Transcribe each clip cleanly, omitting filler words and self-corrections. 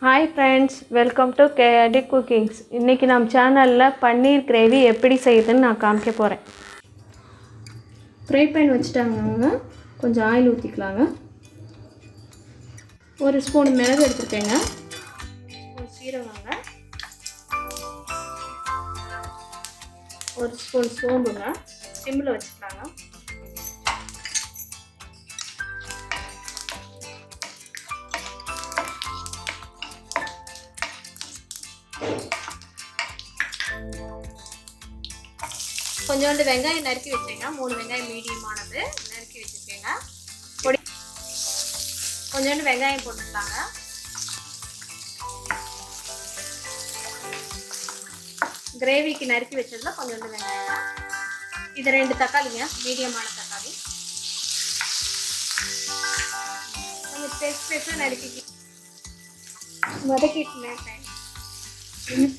Hi friends, welcome to KRD Cooking'S. இன்னைக்கு நம்ம சேனல்ல பன்னீர் கிரேவி எப்படி செய்யுதுன்னு நான் காமிக்க போறேன். ஃப்ரை pan வச்சிட்டாங்க. கொஞ்சம் ஆயில் ஊத்திக்கலாங்க. ஒரு ஸ்பூன் மிளகு எடுத்துக்கங்க. ஒரு சீரகங்க. ஒரு ஸ்பூன் சோம்புங்க. சிம்ல வச்சுக்கலாங்க. கொஞ்சோண்டு வெங்காயம் நறுக்கி வச்சேங்க. 3 வெங்காயம் மீடியமானது நறுக்கி வச்சுருக்கேங்க. பொடி கொஞ்சோண்டு வெங்காயம் போட்டுக்கலாங்க. கிரேவிக்கு நறுக்கி வச்சதுல கொஞ்சோண்டு வெங்காயம். இது 2 தக்காளிங்க, மீடியமான தக்காளி. கொஞ்சம் பெருசாக நறுக்கி வதக்கிட்டு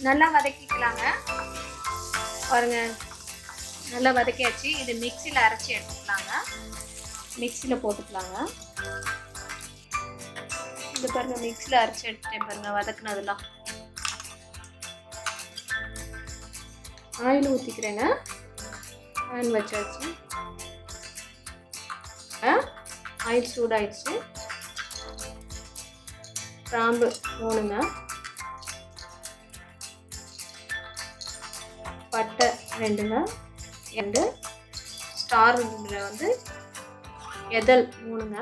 நல்லா வதக்கிக்கலாங்க. பாருங்க, நல்லா வதக்கியாச்சு. இது மிக்சியில் அரைச்சி எடுத்துக்கலாங்க. மிக்சியில் போட்டுக்கலாங்க. இது பாருங்க, மிக்சியில் அரைச்சி எடுத்துட்டேன் பாருங்க, வதக்குனதெல்லாம். ஆயில் ஊற்றிக்கிறேங்க. ஆயில் வச்சாச்சு. ஆயில் சூடாயிடுச்சு. கிராம்பு 3ங்க, பட்டை 2ங்க, 2 ஸ்டார் வந்து எதல் 3ங்க,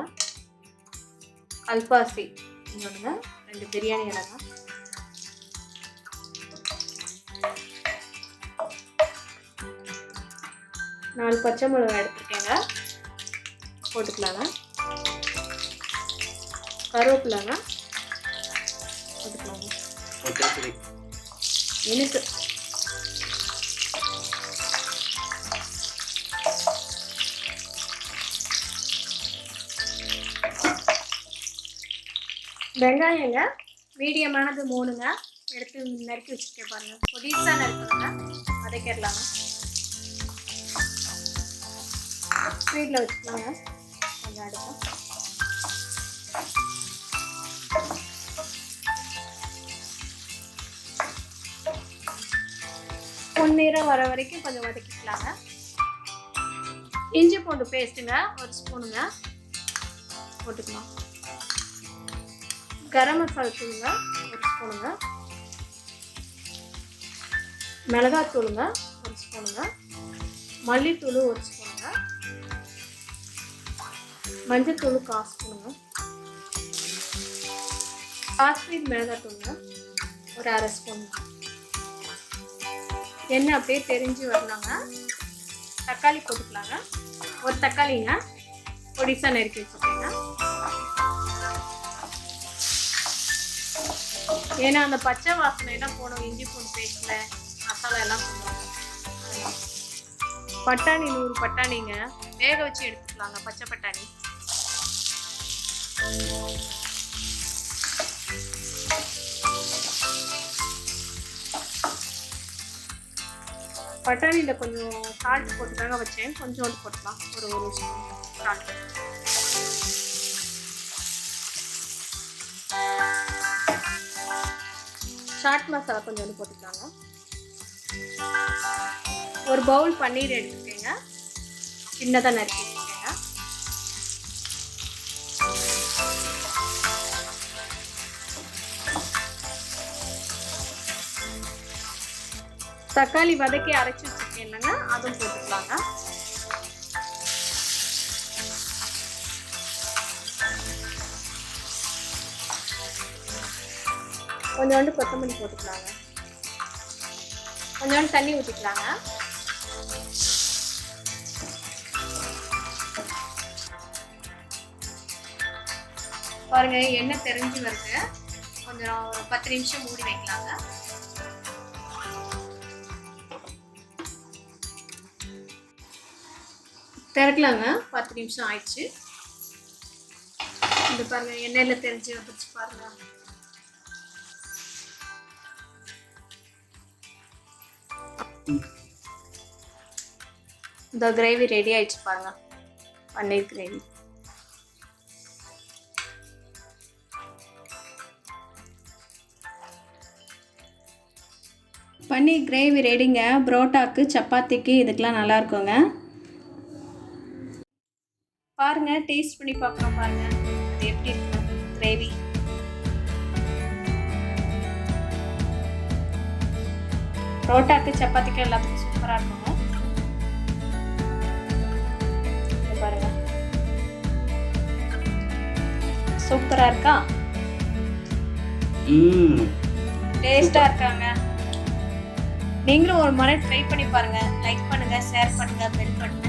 கல்பாசி 1ங்க, 2 பிரியாணி இலைங்க, நாலு பச்சை மிளகாய் எடுத்துருக்கேங்க, போட்டுக்கலாங்க. கருவேப்பிலைங்க போட்டுக்கலாங்க. எனக்கு வெங்காயங்க மீடியமானது 3ங்க எடுத்து நறுக்கி வச்சுருக்கேன் பாருங்க. பொடிசா நறுக்குங்க. வதக்கிடலாங்க. ஸ்பீடில் வச்சுக்கலாங்க. கொஞ்சம் அடுக்கும். பொன்னிறம் வர வரைக்கும் கொஞ்சம் வதக்கிக்கலாங்க. இஞ்சி பூண்டு பேஸ்ட்டுங்க 1 ஸ்பூனுங்க போட்டுக்கலாம். கரம் மசாலா தூளுங்க 1 ஸ்பூனுங்க, மிளகாத்தூளுங்க 1 ஸ்பூனுங்க, மல்லித்தூள் 1 ஸ்பூனுங்க, மஞ்சத்தூள் 1/4 ஸ்பூனுங்க, காஷ்மீர் மிளகாத்தூளுங்க ஒரு 1/2 ஸ்பூனுங்க. எண்ணெய் அப்படியே தெரிஞ்சு வரலாங்க. தக்காளி போட்டுக்கலாங்க. ஒரு தக்காளிங்க பொடிசா நறுக்கி வச்சுக்கோங்க. ஏன்னா அந்த பச்சை வாசனை எல்லாம் போடும். இஞ்சி பூண்டு பேஸ்ட்ல மசாலா எல்லாம் போடுவாங்க. பட்டாணி 100 பட்டாணிங்க வேக வச்சு எடுத்துக்கலாங்க. பச்சை பட்டாணி பட்டாணியில் கொஞ்சம் சால்ட் போட்டுக்காக வச்சேன். கொஞ்சோண்டு போட்டுக்கலாம். ஒரு ஸ்பூன் சால்ட். சாட் மசாலா கொஞ்சோண்டு போட்டுக்கலாங்க. ஒரு பவுல் பன்னீர் எடுத்துக்கோங்க. சின்னதாக நறுக்கி வச்சுக்கோங்க. தக்காளி வதக்கி அரைச்சி வச்சுக்கேங்க, அதுவும் போட்டுக்கலாங்க. கொஞ்சோண்டு கொத்தமல்லி போட்டுக்கலாங்க. கொஞ்சோண்டு தண்ணி ஊற்றிக்கலாங்க. பாருங்க, எண்ணெய் தெரிஞ்சு வருது. கொஞ்சம் ஒரு 10 நிமிஷம் மூடி வைக்கலாங்க. திறக்கலாங்க. 10 நிமிஷம் ஆயிடுச்சு. இந்த பாருங்க, எண்ணெயில் தெரிஞ்சு வந்துருச்சு பாருங்க. இந்த கிரேவி ரெடி ஆயிடுச்சு பாருங்க. பன்னீர் கிரேவி. பன்னீர் கிரேவி ரெடிங்க. புரோட்டாக்கு, சப்பாத்திக்கு இதுக்கெலாம் நல்லா இருக்குங்க. பாருங்கள், டேஸ்ட் பண்ணி பார்க்குறோம் பாருங்கள் அது எப்படி இருக்கு கிரேவி. புரோட்டாக்கு, சப்பாத்திக்கு எல்லாத்துக்கும் சூப்பராக இருக்குங்க. பாருங்கள், சூப்பராக இருக்கா? டேஸ்ட்டாக இருக்காங்க. நீங்களும் ஒரு முறை ட்ரை பண்ணி பாருங்கள். லைக் பண்ணுங்கள், ஷேர் பண்ணுங்கள், பெல் பட்டன்